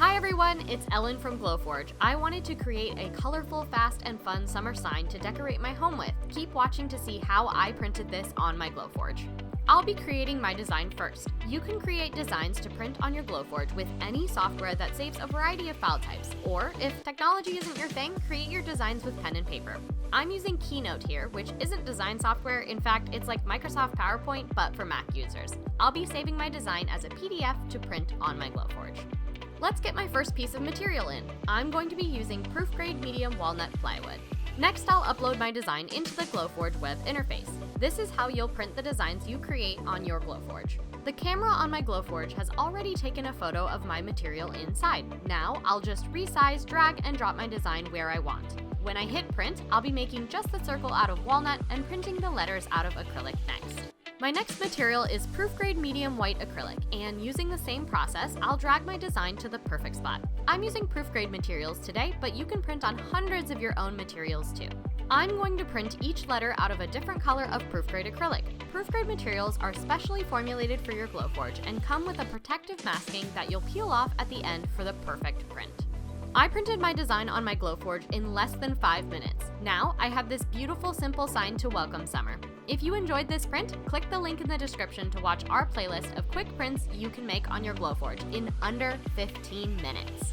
Hi everyone, it's Ellen from Glowforge. I wanted to create a colorful, fast, and fun summer sign to decorate my home with. Keep watching to see how I printed this on my Glowforge. I'll be creating my design first. You can create designs to print on your Glowforge with any software that saves a variety of file types, or if technology isn't your thing, create your designs with pen and paper. I'm using Keynote here, which isn't design software. In fact, it's like Microsoft PowerPoint, but for Mac users. I'll be saving my design as a PDF to print on my Glowforge. Let's get my first piece of material in. I'm going to be using proof-grade medium walnut plywood. Next, I'll upload my design into the Glowforge web interface. This is how you'll print the designs you create on your Glowforge. The camera on my Glowforge has already taken a photo of my material inside. Now, I'll just resize, drag, and drop my design where I want. When I hit print, I'll be making just the circle out of walnut and printing the letters out of acrylic next. My next material is proof-grade medium white acrylic, and using the same process, I'll drag my design to the perfect spot. I'm using proof-grade materials today, but you can print on hundreds of your own materials too. I'm going to print each letter out of a different color of proof-grade acrylic. Proof-grade materials are specially formulated for your Glowforge and come with a protective masking that you'll peel off at the end for the perfect print. I printed my design on my Glowforge in less than 5 minutes. Now, I have this beautiful simple sign to welcome summer. If you enjoyed this print, click the link in the description to watch our playlist of quick prints you can make on your Glowforge in under 15 minutes.